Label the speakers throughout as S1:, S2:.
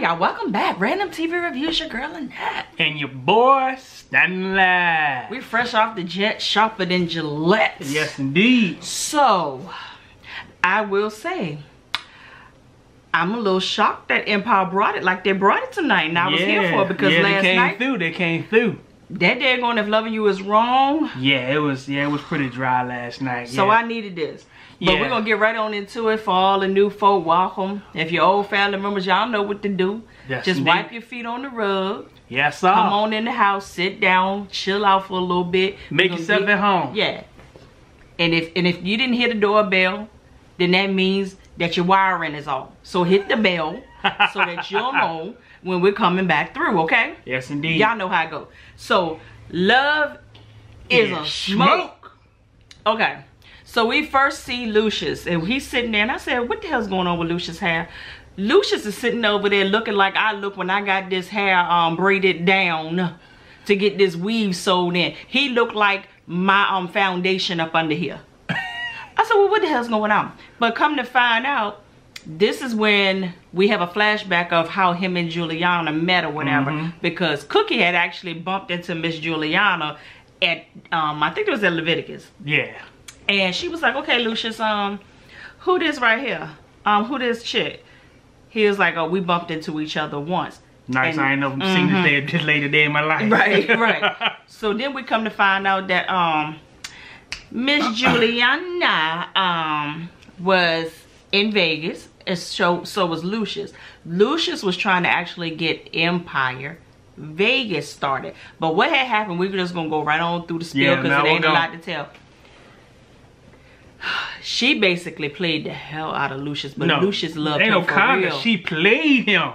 S1: y'all, welcome back. Random TV Reviews, your girl Annette.
S2: And your boy, Standing Live.
S1: We fresh off the jet, sharper than Gillette.
S2: Yes, indeed.
S1: So, I will say, I'm a little shocked that Empire brought it like they brought it tonight. And I was here for it because last night.
S2: They came through.
S1: That daggone If Loving You Is Wrong.
S2: Yeah, it was pretty dry last night.
S1: So
S2: yeah.
S1: I needed this. But we're going to get right on into it for all the new folk. Welcome. If you're old family members, y'all know what to do.
S2: Yes,
S1: just
S2: indeed.
S1: wipe your feet on the rug.
S2: Yes, sir.
S1: Come on in the house, sit down, chill out for a little bit.
S2: Make yourself at home.
S1: Yeah. And if you didn't hear the doorbell, then that means that your wiring is off. So hit the bell so that you'll know when we're coming back through, okay?
S2: Yes, indeed.
S1: Y'all know how it goes. So, love is a smoke. Okay. So we first see Lucius, and he's sitting there, and I said, what the hell's going on with Lucius' hair? Lucius is sitting over there looking like I look when I got this hair braided down to get this weave sewed in. He looked like my foundation up under here. I said, well, what the hell's going on? But come to find out, this is when we have a flashback of how him and Juliana met or whatever, because Cookie had actually bumped into Miss Juliana at, I think it was at Leviticus.
S2: Yeah. And
S1: she was like, okay, Lucius, who this right here? Who this chick? He was like, oh, we bumped into each other once.
S2: Nice, I ain't never seen this lady day in my life.
S1: Right, right. So then we come to find out that Miss Juliana was in Vegas, and so was Lucius. Lucius was trying to actually get Empire Vegas started. But what had happened, we were just going to go right on through the spiel because it ain't a lot to tell. She basically played the hell out of Lucius, but Lucius loved him for real.
S2: She played him.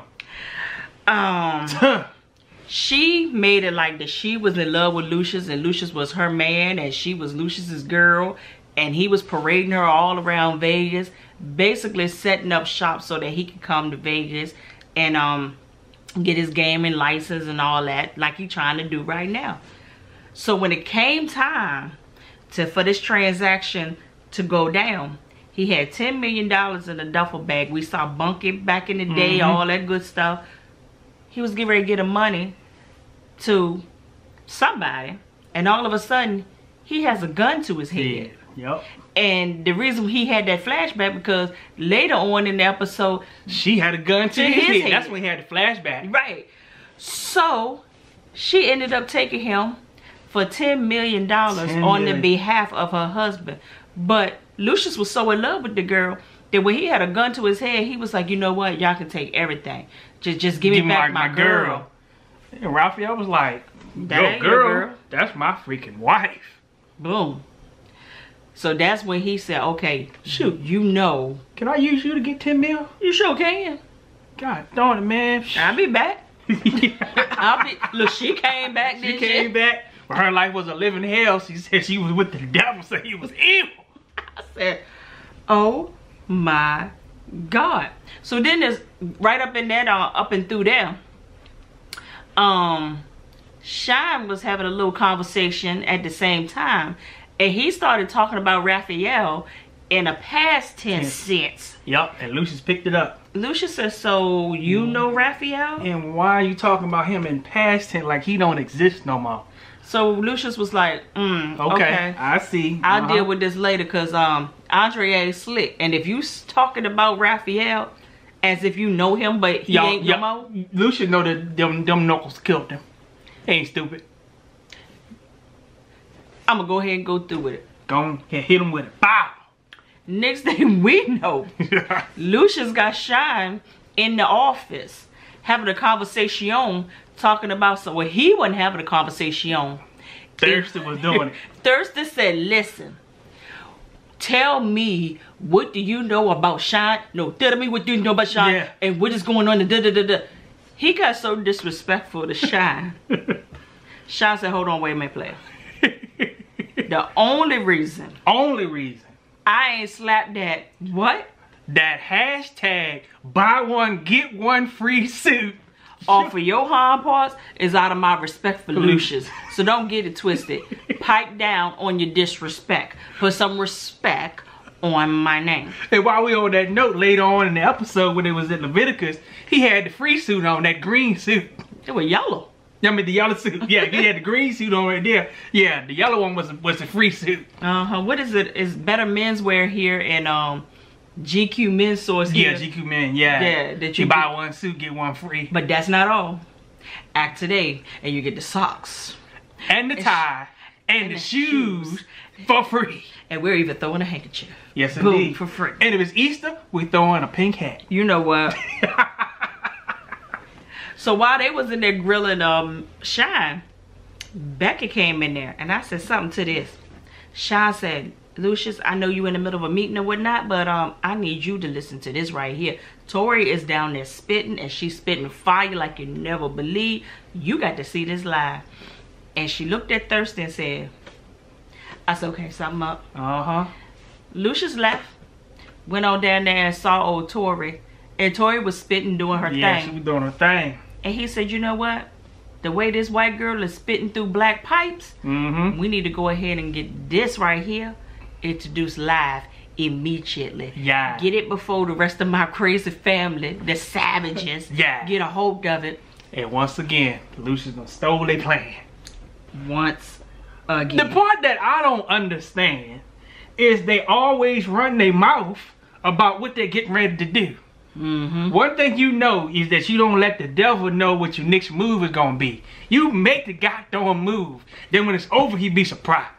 S1: She made it like that she was in love with Lucius and Lucius was her man and she was Lucius's girl, and he was parading her all around Vegas, basically setting up shop so that he could come to Vegas and get his gaming license and all that, like he's trying to do right now. So when it came time for this transaction to go down, he had $10 million in a duffel bag. We saw Bunky back in the day, all that good stuff. He was getting ready to get him money to somebody, and all of a sudden he has a gun to his head.
S2: Yep.
S1: And the reason he had that flashback because later on in the episode,
S2: she had a gun to his head. That's when he had the flashback.
S1: Right. So she ended up taking him for $10 million on the behalf of her husband. But Lucius was so in love with the girl that when he had a gun to his head, he was like, you know what? Y'all can take everything. Just give me back my girl.
S2: And Raphael was like, yo, girl, that's my freaking wife.
S1: Boom. So that's when he said, okay, shoot, you know.
S2: Can I use you to get 10 mil?
S1: You sure can.
S2: God darn it, man.
S1: I'll be back. Look, she came back.
S2: She came back. But her life was a living hell. She said she was with the devil, so he was evil.
S1: I said, oh my God. So then there's right up in that, up and through there, Shine was having a little conversation at the same time, and he started talking about Raphael in a past tense sense.
S2: Yup, and Lucius picked it up.
S1: Lucius says, so you know Raphael?
S2: And why are you talking about him in past tense like he don't exist no more?
S1: So Lucius was like, okay,
S2: I see.
S1: I'll deal with this later because Andre ain't slick. And if you talking about Raphael as if you know him, but he ain't no more.
S2: Lucius know that them knuckles killed him. He ain't stupid.
S1: I'm going to go ahead and go through with it.
S2: Go on and hit him with it. Bow.
S1: Next thing we know, Lucius got Shine in the office having a conversation talking about well, he wasn't having a conversation.
S2: Thurston was doing it.
S1: Thurston said, listen, tell me, what do you know about Shine? No, tell me what do you know about Shine, and what is going on. He got so disrespectful to Shine. Shine said, hold on, wait a minute, player. The only reason I ain't slapped that, what?
S2: That hashtag, buy one, get one free suit
S1: off of your hind parts is out of my respect for Lucius. So don't get it twisted. Pipe down on your disrespect. Put some respect on my name.
S2: And while we on that note, later on in the episode when it was in Leviticus, he had the free suit on, that green suit.
S1: It was yellow.
S2: I mean the yellow suit. Yeah, he had the green suit on right there. Yeah, the yellow one was the free suit.
S1: What is it? It's Better Menswear here in GQ Men's Source here.
S2: Yeah, GQ Men. Yeah.
S1: Yeah, that
S2: you buy one suit, get one free.
S1: But that's not all. Act today, and you get the socks
S2: and the tie and the shoes for free.
S1: And we're even throwing a handkerchief.
S2: Yes,
S1: Boom,
S2: indeed.
S1: for free.
S2: And if it's Easter, we throwing a pink hat.
S1: You know what? So while they was in there grilling Shine, Becky came in there, and I said something to this. Shine said, Lucius, I know you in the middle of a meeting or whatnot, but I need you to listen to this right here. Tori is down there spitting, and she's spitting fire like you never believe. You got to see this live. And she looked at Thurston and said, I said, okay, something up. Lucius left, went on down there and saw old Tori. And Tori was spitting, doing her thing.
S2: Yeah, she was doing her thing.
S1: And he said, you know what? The way this white girl is spitting through black pipes, we need to go ahead and get this right here introduced live immediately.
S2: Yeah.
S1: Get it before the rest of my crazy family, the savages, get a hold of it.
S2: And once again, Lucius done stole their plan.
S1: Once again.
S2: The part that I don't understand is they always run their mouth about what they're getting ready to do. One thing you know is that you don't let the devil know what your next move is gonna be. You make the goddamn move. Then when it's over, he be surprised.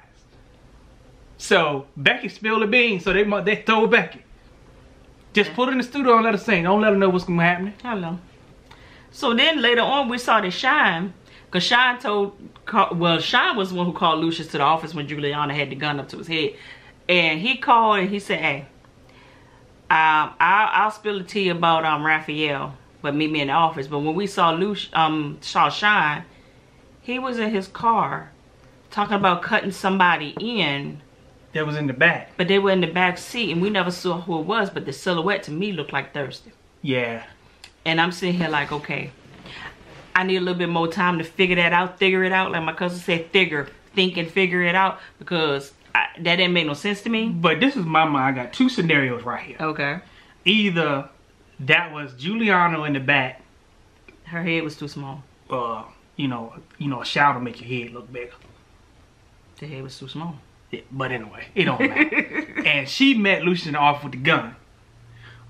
S2: So Becky spilled the beans, so they told Becky, just put her in the studio and let her sing. Don't let her know what's gonna happen.
S1: Hello. So then later on, we saw the Shine, cause Shine Shine was the one who called Lucius to the office when Juliana had the gun up to his head, and he called and he said, "Hey, I'll spill the tea about Raphael, but meet me in the office." But when we saw saw Shine, he was in his car talking about cutting somebody in.
S2: That was in the back.
S1: But they were in the back seat, and we never saw who it was, but the silhouette to me looked like Thurston.
S2: Yeah.
S1: And I'm sitting here like, okay, I need a little bit more time to figure it out. Like my cousin said, think and figure it out, because that didn't make no sense to me.
S2: But this is my mind. I got two scenarios right here.
S1: Okay.
S2: Either that was Giuliano in the back.
S1: Her head was too small.
S2: You know, a shower to make your head look bigger.
S1: The head was too small.
S2: Yeah, but anyway, it don't matter. And she met Lucius in the office with the gun.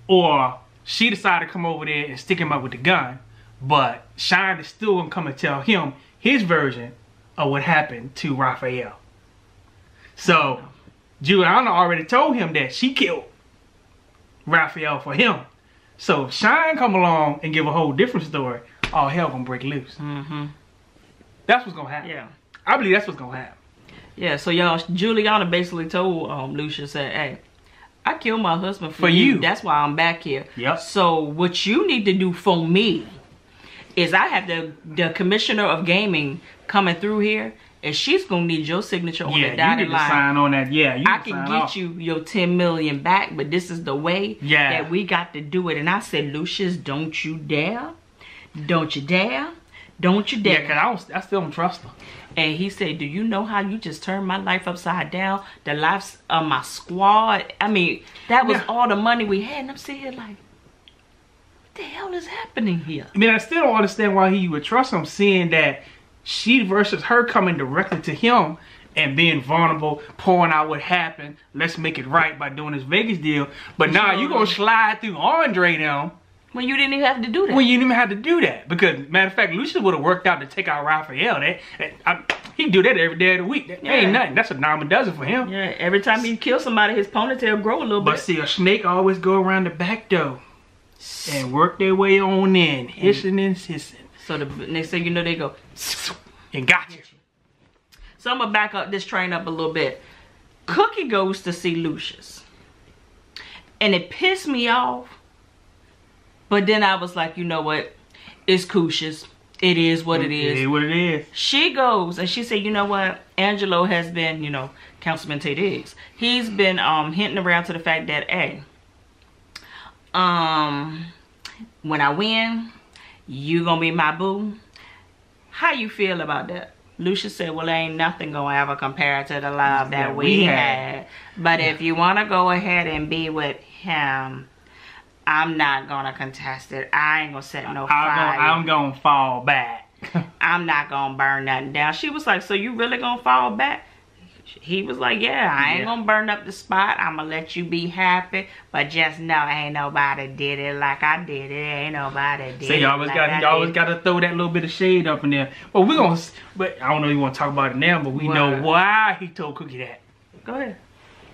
S2: Or she decided to come over there and stick him up with the gun. But Shine is still gonna come and tell him his version of what happened to Raphael. So Juliana already told him that she killed Raphael for him. So if Shine come along and give a whole different story, all hell gonna break loose. That's what's gonna happen.
S1: Yeah.
S2: I believe that's what's gonna happen.
S1: Yeah, so y'all, Juliana basically told Lucius, said, hey, I killed my husband for you. That's why I'm back here.
S2: Yep.
S1: So what you need to do for me is I have the commissioner of gaming coming through here, and she's gonna need your signature on the dotted line.
S2: You need to sign on that. Yeah,
S1: I can get you your 10 million back, but this is the way that we got to do it. And I said, Lucius, don't you dare. Don't you dare. Don't you dare.
S2: Yeah, because I still don't trust her.
S1: And he said, do you know how you just turned my life upside down? The lives of my squad. I mean, that was all the money we had. And I'm sitting here like, what the hell is happening here?
S2: I mean, I still don't understand why he would trust him, seeing that she versus her coming directly to him and being vulnerable, pouring out what happened. Let's make it right by doing this Vegas deal. But now you going to slide through Andre now.
S1: When you didn't even have to do that.
S2: When you didn't even have to do that. Because, matter of fact, Lucius would have worked out to take out Raphael. He'd do that every day of the week. That ain't nothing. That's a dime a dozen for him.
S1: Yeah, every time he kills somebody, his ponytail grow a little bit.
S2: But see, a snake always go around the back door and work their way on in, hissing and hissing.
S1: So the next thing you know, they go,
S2: and got you.
S1: So I'm going to back up this train up a little bit. Cookie goes to see Lucius. And it pissed me off. But then I was like, you know what? It's Cush's. It is what it is.
S2: It is what it is.
S1: She goes and she said, you know what? Angelo has been, you know, Councilman Tate Diggs. He's been hinting around to the fact that, hey, when I win, you gonna be my boo. How you feel about that? Lucius said, well, ain't nothing gonna ever compare to the love that we had. But if you want to go ahead and be with him, I'm not gonna contest it. I ain't gonna set no fire.
S2: I'm gonna fall back.
S1: I'm not gonna burn nothing down. She was like, so you really gonna fall back? He was like, yeah, I ain't gonna burn up the spot. I'm gonna let you be happy, but just know ain't nobody did it like I did it. Ain't nobody did it.
S2: You always gotta throw that little bit of shade up in there. But but I don't know if you want to talk about it now, but we know why he told Cookie that.
S1: Go ahead.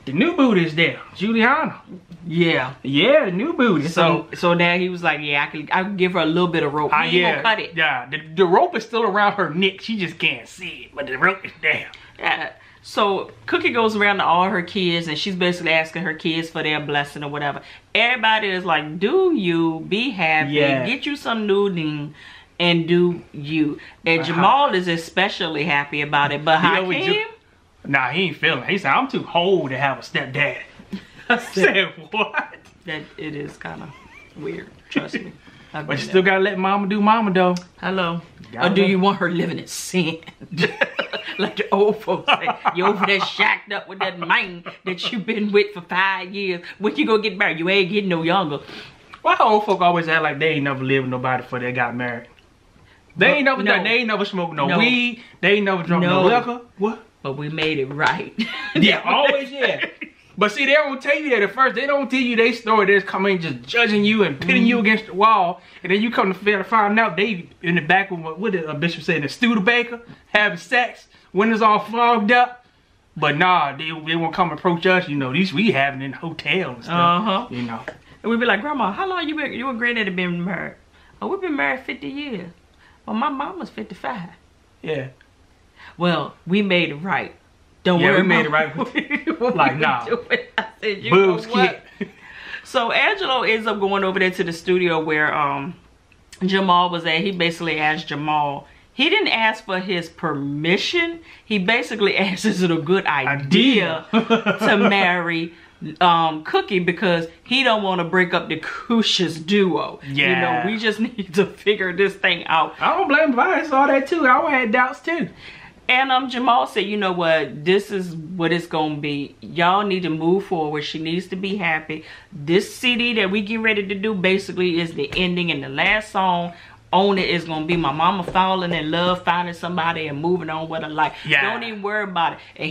S2: The new booty is there, Juliana.
S1: Yeah.
S2: Yeah, the new booty.
S1: So now he was like, yeah, I could give her a little bit of rope. He ain't gonna cut it.
S2: Yeah, the rope is still around her neck. She just can't see it, but the rope is there.
S1: Yeah. So Cookie goes around to all her kids and she's basically asking her kids for their blessing or whatever. Everybody is like, do you, be happy, get you some noodling and do you. And Jamal is especially happy about it. But Hakeem?
S2: Nah, he ain't feeling it. He said, I'm too old to have a stepdad. I said, what?
S1: That it is kind of weird, trust me.
S2: But you still gotta let mama do mama though.
S1: Hello. Or do you want her living in sin? Like the old folks say, you over there shacked up with that man that you've been with for 5 years. When you gonna get married? You ain't getting no younger.
S2: Why old folk always act like they ain't never lived with nobody before they got married? They ain't never done. They ain't never smoked no weed. They ain't never drunk no liquor. What?
S1: But we made it right.
S2: Yeah, always But see, they don't tell you that at first. They don't tell you their story. They just come in just judging you and pitting you against the wall. And then you come to find out they in the back of what did a bishop say, the Studebaker, having sex, windows all fogged up. But nah, they won't come approach us. You know, these we having in hotels and stuff. You know.
S1: And we'd be like, Grandma, how long you and Granddaddy been married? Oh, we've been married 50 years. Well, my mama's 55.
S2: Yeah.
S1: Well, we made it right. Don't worry,
S2: we made it right. Like, nah.
S1: I said, you
S2: boobs,
S1: know what? So Angelo ends up going over there to the studio where Jamal was at. He basically asked Jamal. He didn't ask for his permission. He basically asked, is it a good idea to marry Cookie, because he don't want to break up the Crucius duo.
S2: Yeah.
S1: You know, we just need to figure this thing out.
S2: I don't blame him. I saw that too. I had doubts too.
S1: And Jamal said, you know what, this is what it's gonna be. Y'all need to move forward. She needs to be happy. This CD that we get ready to do basically is the ending, and the last song on it is gonna be my mama falling in love, finding somebody and moving on with her life. Yeah. Don't even worry about it. And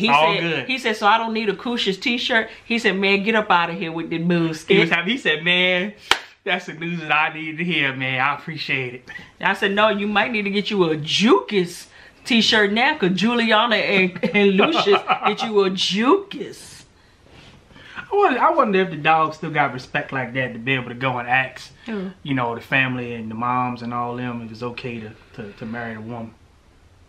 S1: he said, so I don't need a Crucius t-shirt. He said, man, get up out of here with the bullshit.
S2: He said, man, that's the news that I needed to hear, man. I appreciate it.
S1: And I said, no, you might need to get you a Jukis t-shirt now, because Juliana and Lucius get you a Jukis.
S2: I wonder if the dog still got respect like that to be able to go and ask, you know, the family and the moms and all them if it's okay to marry a woman.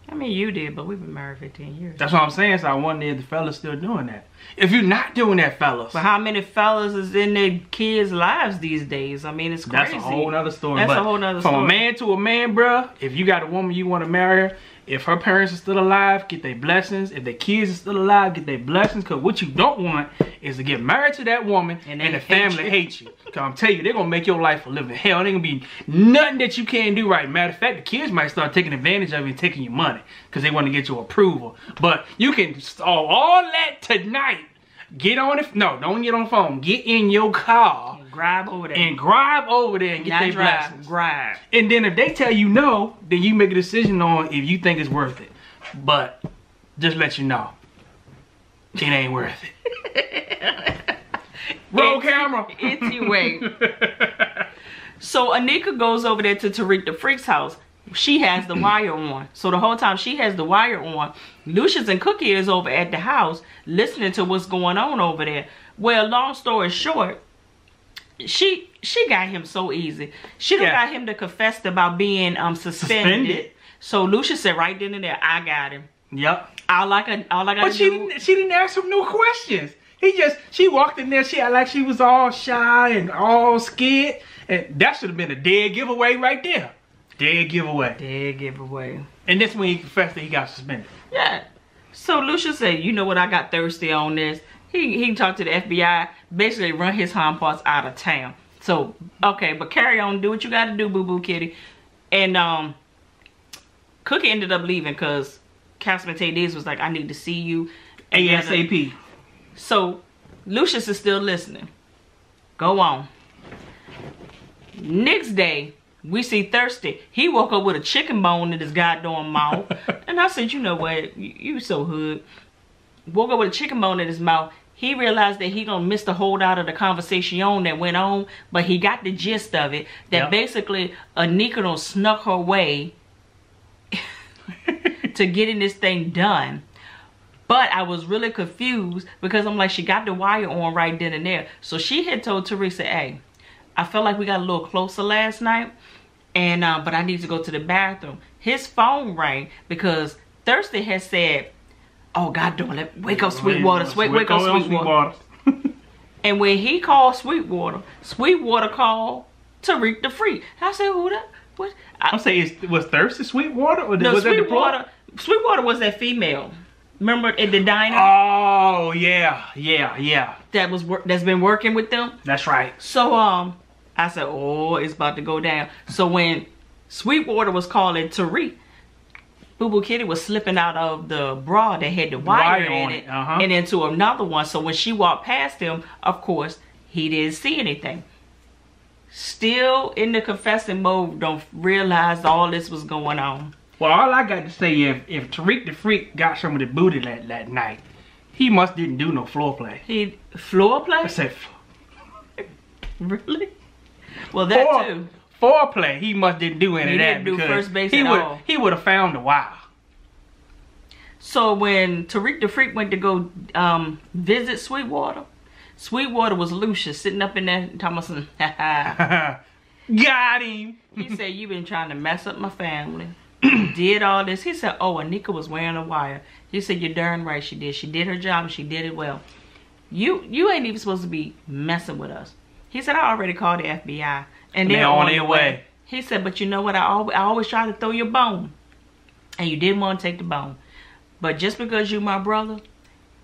S1: I mean, you did, but we've been married 15 years.
S2: That's what I'm saying, so I wonder if the fellas still doing that. If you're not doing that, fellas.
S1: But how many fellas is in their kids' lives these days? I mean, it's crazy.
S2: That's a whole nother story.
S1: That's a whole nother story.
S2: From a man to a man, bruh, if you got a woman you want to marry her, if her parents are still alive, get their blessings. If their kids are still alive, get their blessings. Because what you don't want is to get married to that woman and the family hate you. Because I'm telling you, they're going to make your life a living hell. There ain't going to be nothing that you can't do right. Matter of fact, the kids might start taking advantage of you and taking your money because they want to get your approval. But you can solve all that tonight. Get on it. No, don't get on the phone. Get in your car.
S1: Drive over there.
S2: And drive over there and get their blessings.
S1: Drive.
S2: And then if they tell you no, then you make a decision on if you think it's worth it. But just let you know, it ain't worth it. Roll camera.
S1: Anyway. So Anika goes over there to Tariq the Freak's house. She has the wire on. So the whole time she has the wire on, Lucius and Cookie is over at the house listening to what's going on over there. Well, long story short, she got him so easy. She done got him to confess about being suspended. So Lucius said right then and there, I got him.
S2: Yep.
S1: All I got
S2: but she didn't ask him no questions. She walked in there, she acted like she was all shy and all scared. And that should have been a dead giveaway right there. Dead giveaway.
S1: Dead giveaway.
S2: And that's when he confessed that he got suspended.
S1: Yeah. So Lucius said, you know what, I got thirsty on this. He talked to the FBI, basically run his hind parts out of town. So, okay, but carry on, do what you gotta do, boo-boo kitty. And Cookie ended up leaving because Councilman Tay Diggs was like, I need to see you.
S2: ASAP.
S1: So Lucius is still listening. Go on. Next day, we see Thirsty. He woke up with a chicken bone in his goddamn mouth. And I said, you know what? You so hood. Woke up with a chicken bone in his mouth. He realized that he gonna miss the holdout of the conversation that went on, but he got the gist of it. That basically Anika done snuck her way to getting this thing done. But I was really confused because I'm like, she got the wire on right then and there. So she had told Teresa, hey, I felt like we got a little closer last night, and but I need to go to the bathroom. His phone rang because Thirsty had said, oh, God, don't wake up Sweetwater. Wake up Sweetwater. And when he called Sweetwater, Sweetwater called Tariq the Freak. I said, who that? What?
S2: I'm saying, was Thirsty Sweetwater? Or
S1: no,
S2: was
S1: Sweetwater. Sweetwater was that female. Remember at the diner?
S2: Oh, yeah.
S1: That's been working with them.
S2: That's right.
S1: So I said, oh, it's about to go down. So when Sweetwater was calling Tariq, Boo Boo Kitty was slipping out of the bra that had the wire in it, and into another one. So when she walked past him, of course, he didn't see anything. Still in the confessing mode, don't realize all this was going on.
S2: Well, all I got to say, if Tariq the Freak got some of the booty that night, he must didn't do no floor play.
S1: Floor play?
S2: I said,
S1: really? Well, that too.
S2: Foreplay, he must didn't do any of that.
S1: He didn't do first base
S2: at
S1: all.
S2: He would have found a while.
S1: So when Tariq the Freak went to go visit Sweetwater, Sweetwater was Lucius sitting up in there talking about some,
S2: got him.
S1: He said, you been trying to mess up my family. Did all this. He said, oh, Anika was wearing a wire. He said, you're darn right she did. She did her job and she did it well. You ain't even supposed to be messing with us. He said, I already called the FBI. And they're on their way. He said, but you know what? I always try to throw your bone. And you didn't want to take the bone. But just because you my brother,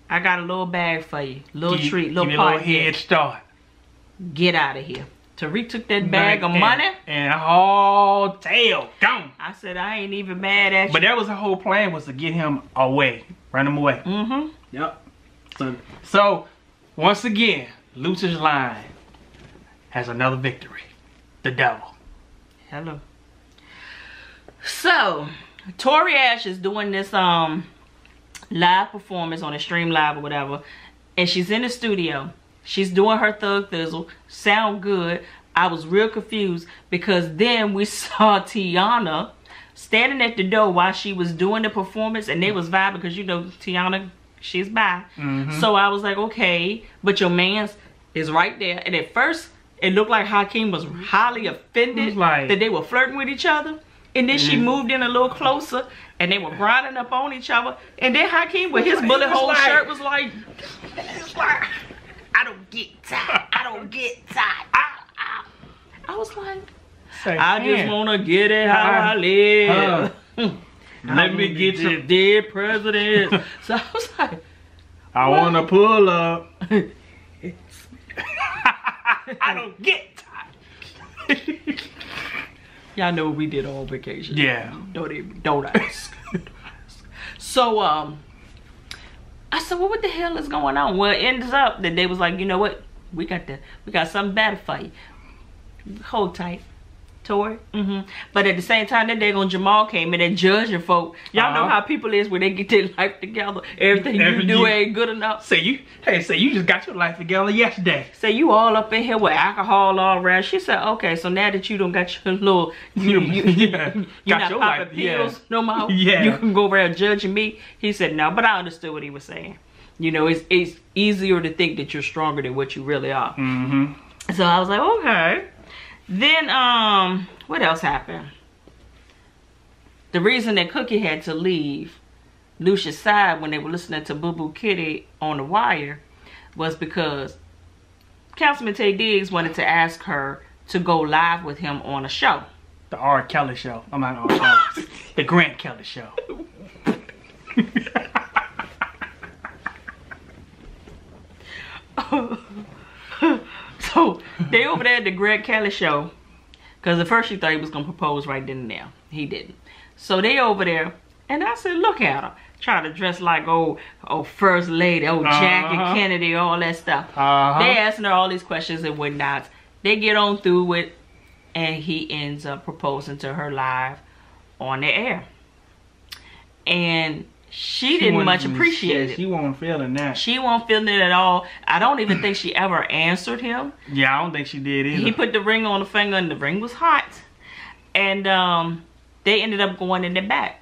S1: I got a little bag for you. Little treat, little party.
S2: Head start.
S1: Get out of here. Tariq took that bag of money.
S2: And all tail gone.
S1: I said, I ain't even mad at you.
S2: But that was the whole plan, was to get him away. Run him away.
S1: Mm-hmm.
S2: Yep. So once again, Lucius Line has another victory. The devil.
S1: Hello. So, Tori Ash is doing this live performance on Extreme Live or whatever, and she's in the studio. She's doing her Thug Thizzle. Sound good. I was real confused because then we saw Tiana standing at the door while she was doing the performance, and they was vibing because you know Tiana, she's bi. So I was like, okay, but your man's is right there. And at first, it looked like Hakeem was highly offended that they were flirting with each other. And then she moved in a little closer and they were grinding up on each other. And then Hakeem with his bullet hole shirt was like, I don't get tired. I don't get tired. I was like, I just want to get it how I live.
S2: Let me get some
S1: dead presidents. So I was like,
S2: I want to pull up. I don't get tired.
S1: Y'all know what we did on vacation.
S2: Yeah.
S1: Don't ask. So I said, well, what the hell is going on? Well, it ends up that they was like, you know what? We got something better for you. Hold tight. Tori. But at the same time, that day on Jamal came in and judging folk. Y'all know how people is when they get their life together. Everything you do ain't good enough.
S2: Say you just got your life together yesterday.
S1: Say you all up in here with alcohol all around. She said, okay, so now that you don't got your little, you're not popping pills no more.
S2: Yeah.
S1: You can go around judging me. He said no, but I understood what he was saying. You know, it's easier to think that you're stronger than what you really are. So I was like, okay. Then, what else happened? The reason that Cookie had to leave Lucia's side when they were listening to Boo Boo Kitty on the wire was because Councilman Tay Diggs wanted to ask her to go live with him on a show.
S2: The R. Kelly show. I'm not R. Kelly. The Grant Kelly show.
S1: So they over there at the Greg Kelly show, because at first she thought he was gonna propose right then and there. He didn't. So they over there, and I said, look at her. try to dress like First Lady, Jackie Kennedy, all that stuff. They asking her all these questions and whatnot. They get on through with, and he ends up proposing to her live on the air. And she didn't much appreciate it.
S2: She wasn't feeling that.
S1: She wasn't feeling it at all. I don't even think she ever answered him.
S2: Yeah, I don't think she did either.
S1: He put the ring on the finger and the ring was hot. And they ended up going in the back.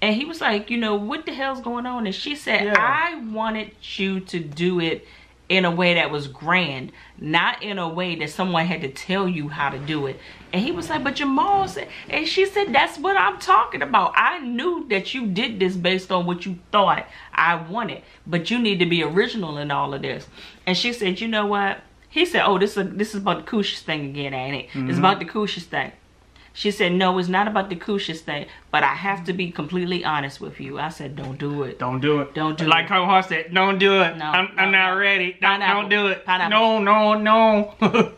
S1: And he was like, you know, what the hell's going on? And she said, I wanted you to do it in a way that was grand, not in a way that someone had to tell you how to do it. And he was like, but your mom said, and she said, that's what I'm talking about. I knew that you did this based on what you thought I wanted, but you need to be original in all of this. And she said, you know what? He said, oh, this is about the Coochie thing again, ain't it? It's about the Coochie thing. She said, no, it's not about the Coochie thing, but I have to be completely honest with you. I said, don't do it.
S2: Don't do it.
S1: Don't do it.
S2: Like Kevin Hart said, don't do it.
S1: No,
S2: I'm not ready. Don't do it.
S1: Pineapple.
S2: No.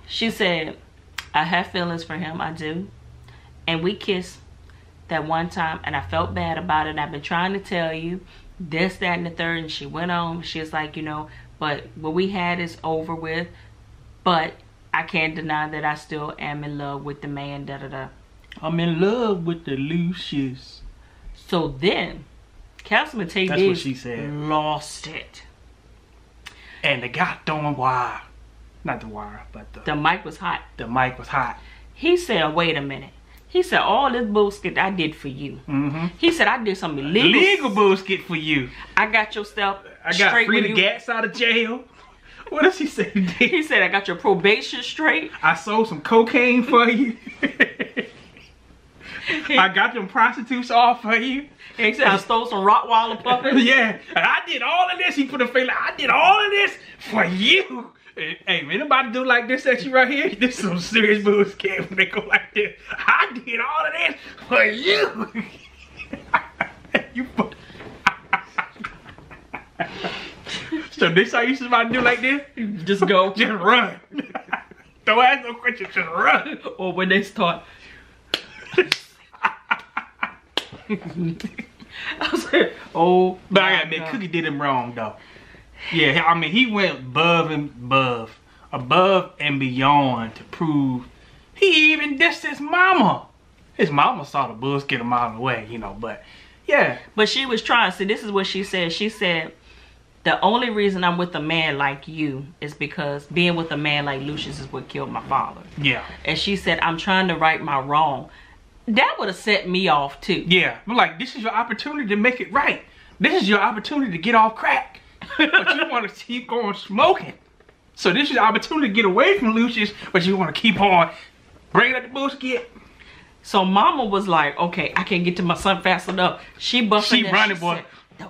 S1: She said, I have feelings for him. I do. And we kissed that one time, and I felt bad about it. And I've been trying to tell you this, that, and the third. And she went on. She was like, you know, but what we had is over with. But I can't deny that I still am in love with the man, da-da-da.
S2: I'm in love with the Lucius.
S1: So then, Councilman Tay
S2: That's what she said.
S1: Lost it.
S2: And the goddamn wire. Not the wire, but
S1: the mic was hot.
S2: The mic was hot.
S1: He said, wait a minute. He said, all this bullshit I did for you. He said, I did some illegal
S2: bullshit for you.
S1: I got your stuff
S2: I got free the gas out of jail. What does he say?
S1: He said, I got your probation straight.
S2: I sold some cocaine for you. I got them prostitutes off for you.
S1: He said, I stole some Rottweiler puppies.
S2: Yeah. I did all of this. He put a face like, I did all of this for you. Hey, anybody do like this at you right here? This is some serious bullshit when they go like this. I did all of this for you. You So this how you supposed to do like this?
S1: Just go.
S2: Just run. Don't ask no questions, just run.
S1: Or when they start. I said, oh.
S2: But I gotta admit, Cookie did him wrong though. Yeah, I mean, he went above and beyond to prove he even dissed his mama. His mama saw the bullshit a mile away, you know, but yeah.
S1: But she was trying. See, this is what she said. She said, the only reason I'm with a man like you is because being with a man like Lucius is what killed my father.
S2: Yeah.
S1: And she said, I'm trying to right my wrong. That would have set me off too.
S2: Yeah. But like, this is your opportunity to make it right. This is your opportunity to get off crack. But you want to keep going smoking. So this is your opportunity to get away from Lucius, but you want to keep on bringing up the bullshit.
S1: So mama was like, okay, I can't get to my son fast enough. She busted.
S2: She running, boy.
S1: The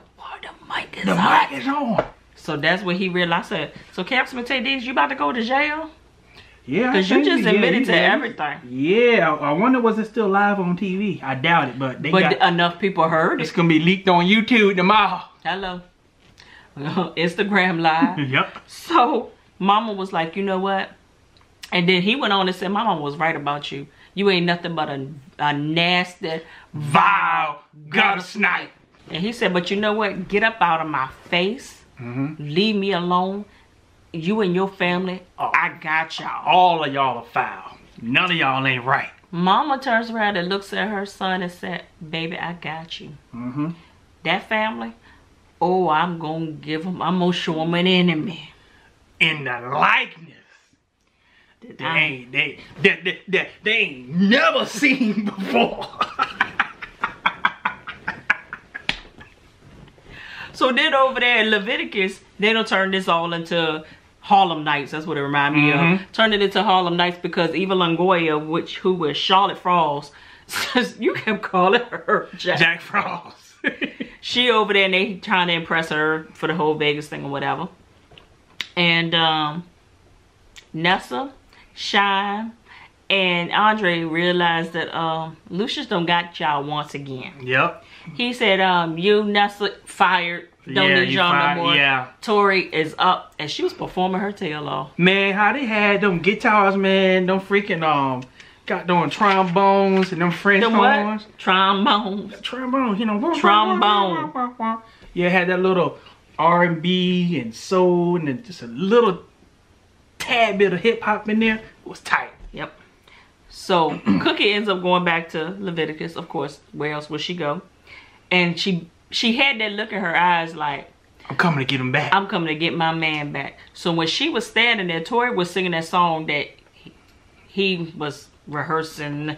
S1: mic is
S2: the
S1: on.
S2: mic is on.
S1: So that's what he realized. I said, so Councilman Tay Diggs, you about to go to jail?
S2: Yeah.
S1: Because you just admitted to everything.
S2: Yeah. I wonder was it still live on TV? I doubt it, but
S1: enough people heard
S2: it's going to be leaked on YouTube tomorrow.
S1: Hello. Instagram Live.
S2: Yep.
S1: So mama was like, you know what? And then he went on and said, my mama was right about you. You ain't nothing but a nasty, vile gutter snipe. And he said, but you know what? Get up out of my face. Leave me alone. You and your family, I got y'all.
S2: All of y'all are foul. None of y'all ain't right.
S1: Mama turns around and looks at her son and said, baby, I got you. That family, oh, I'm going to show them an enemy.
S2: In the likeness. They ain't never seen before.
S1: So then over there in Leviticus, they don't turn this all into Harlem Nights. That's what it reminded me of. Turn it into Harlem Nights because Eva Longoria, who was Charlotte Frost, you kept calling her
S2: Jack Frost.
S1: She over there and they trying to impress her for the whole Vegas thing or whatever. And Nessa, Shine, and Andre realized that Lucius done got y'all once again.
S2: Yep.
S1: He said, you, Nessa, fired. Don't need y'all no more.
S2: Yeah.
S1: Tori is up. And she was performing her tail off.
S2: Man, how they had them guitars, man. Them freaking, got doing trombones and them French horns.
S1: Trombones.
S2: Trombones, you know.
S1: Trombone.
S2: Yeah, it had that little R&B and soul and then just a little tad bit of hip hop in there. It was tight.
S1: Yep. So Cookie ends up going back to Leviticus. Of course, where else would she go? And she had that look in her eyes like,
S2: I'm coming to get him back.
S1: I'm coming to get my man back. So when she was standing there, Tori was singing that song that he was rehearsing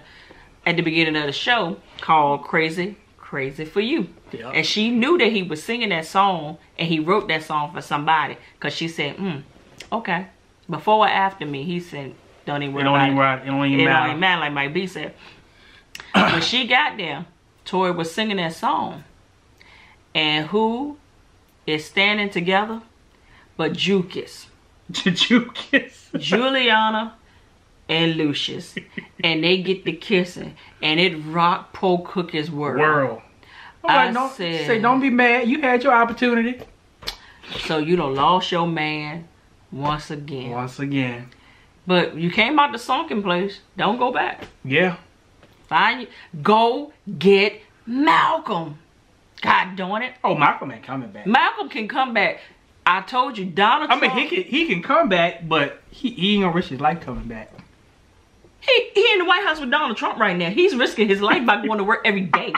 S1: at the beginning of the show called Crazy, Crazy for You.
S2: Yep.
S1: And she knew that he was singing that song and he wrote that song for somebody. Because she said, okay. Before or after me, he said, don't even worry about it.
S2: It don't even matter.
S1: Like Mike B said. When she got there, Tori was singing that song. And who is standing together but Jukis?
S2: Jukis.
S1: Juliana and Lucius. And they get to kissing. And it rocked poor Cookie's world.
S2: I said, don't be mad. You had your opportunity.
S1: So you done lost your man once again.
S2: Once again.
S1: But you came out the sunken place. Don't go back.
S2: Yeah.
S1: Find you. Go get Malcolm. God darn it.
S2: Oh, Malcolm ain't coming back.
S1: Malcolm can come back. I told you, Donald Trump.
S2: I mean, he can come back, but he ain't gonna risk his life coming back.
S1: He in the White House with Donald Trump right now. He's risking his life by going to work every day.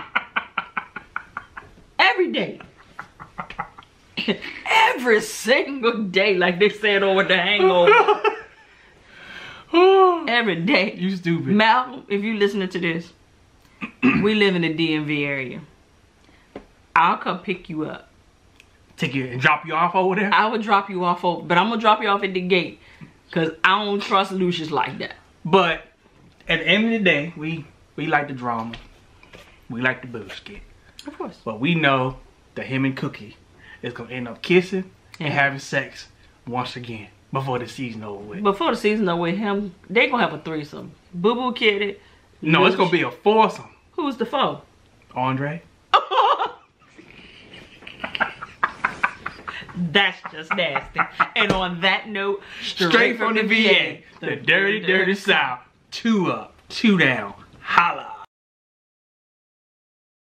S1: Every day. Every single day, like they said over The Hangover. Every day.
S2: You stupid.
S1: Malcolm, if you listening to this, we live in the DMV area. I'll come pick you up.
S2: Take you and drop you off over there?
S1: I would drop you off over, but I'm gonna drop you off at the gate. Cause I don't trust Lucius like that.
S2: But at the end of the day, we like the drama. We like the bullshit.
S1: Of course.
S2: But we know that him and Cookie is gonna end up kissing and having sex once again before the season over with.
S1: Before the season over with him, they gonna have a threesome. Boo Boo Kitty.
S2: No, it's gonna be a foursome.
S1: Who's the foe?
S2: Andre.
S1: That's just nasty. And on that note,
S2: straight from the VA, the dirty, dirty South. 2 up, 2 down. Holla.